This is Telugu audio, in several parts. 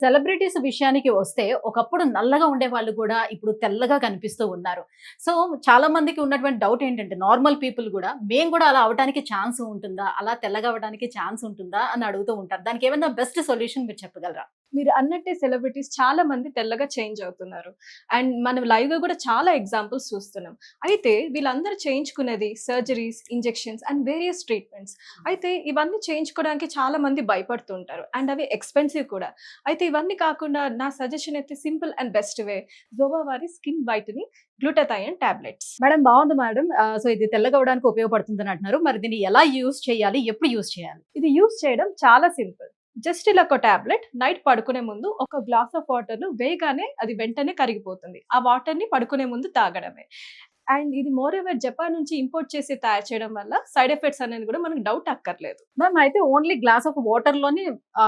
సెలబ్రిటీస్ విషయానికి వస్తే ఒకప్పుడు నల్లగా ఉండేవాళ్ళు కూడా ఇప్పుడు తెల్లగా కనిపిస్తూ ఉన్నారు. సో, చాలా మందికి ఉన్నటువంటి డౌట్ ఏంటంటే నార్మల్ పీపుల్ గూడా మేము గూడా అలా అవ్వటానికి ఛాన్స్ ఉంటుందా? అలా తెల్లగా అవ్వడానికి ఛాన్స్ ఉంటుందా? అని అడుగుతూ ఉంటారు. దానికేమన్నా బెస్ట్ సొల్యూషన్ మీరు చెప్పగలరా? మీరు అన్నట్టే సెలబ్రిటీస్ చాలా మంది తెల్లగా చేంజ్ అవుతున్నారు. అండ్ మనం లైవ్‌గా కూడా చాలా ఎగ్జాంపుల్స్ చూస్తున్నాం. అయితే వీళ్ళందరూ చేయించుకునేది surgeries, injections and various treatments. అయితే ఇవన్నీ చేయించుకోవడానికి చాలా మంది భయపడుతుంటారు. అండ్ అవి ఎక్స్‌పెన్సివ్ కూడా. అయితే ఇవన్నీ కాకుండా నా సజెషన్ అయితే సింపుల్ అండ్ బెస్ట్ వే జోవా వారి skin whitening glutathione tablets. Madam బావుంది మేడం. సో, ఇది తెల్లగా అవ్వడానికి ఉపయోగపడుతుందని అంటున్నారు. మరి దీన్ని ఎలా యూజ్ చేయాలి? ఎప్పుడు యూజ్ చేయాలి? ఇది యూజ్ చేయడం చాలా సింపుల్. జస్ట్ ఇలా ఒక టాబ్లెట్ నైట్ పడుకునే ముందు ఒక గ్లాస్ ఆఫ్ వాటర్ వేయగానే అది వెంటనే కరిగిపోతుంది. ఆ వాటర్ ని పడుకునే ముందు తాగడమే. అండ్ ఇది మోర్ ఎవర్ జపాన్ నుంచి ఇంపోర్ట్ చేసి తయారు చేయడం వల్ల సైడ్ ఎఫెక్ట్స్ అనేది కూడా మనకు డౌట్ అక్కర్లేదు. మ్యామ్ అయితే ఓన్లీ గ్లాస్ ఆఫ్ వాటర్‌లోని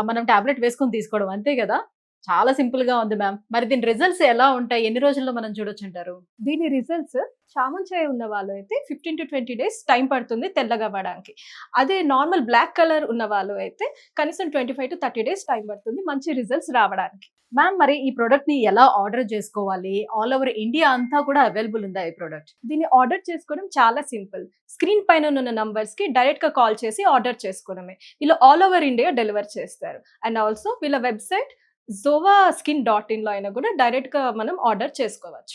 మనం టాబ్లెట్ వేసుకొని తీసుకోవడం అంతే గదా? చాలా సింపుల్‌గా ఉంది మ్యామ్. మరి దీని రిజల్ట్స్ ఎలా ఉంటాయి? ఎన్ని రోజుల్లో మనం చూడొచ్చంటారు? దీని రిజల్ట్స్ చామంచాయ ఉన్న వాళ్ళు అయితే 15-20 డేస్ టైం పడుతుంది తెల్లగా అవ్వడానికి. అదే నార్మల్ బ్లాక్ కలర్ ఉన్న వాళ్ళు అయితే కనీసం 25-30 డేస్ టైం పడుతుంది మంచి రిజల్ట్స్ రావడానికి. మ్యామ్ మరి ఈ ప్రొడక్ట్‌ని ఎలా ఆర్డర్ చేసుకోవాలి? ఆల్ ఓవర్ ఇండియా అంతా కూడా అవైలబుల్ ఉందా ఈ ప్రొడక్ట్? దీన్ని ఆర్డర్ చేసుకోవడం చాలా సింపుల్. స్క్రీన్ పైన ఉన్న నంబర్స్‌కి డైరెక్ట్‌గా కాల్ చేసి ఆర్డర్ చేసుకోవడమే. వీళ్ళు ఆల్ ఓవర్ ఇండియా డెలివర్ చేస్తారు. అండ్ ఆల్సో వీళ్ళ వెబ్‌సైట్ zovaSkin.in లో అయినా కూడా డైరెక్ట్‌గా మనం ఆర్డర్ చేసుకోవచ్చు.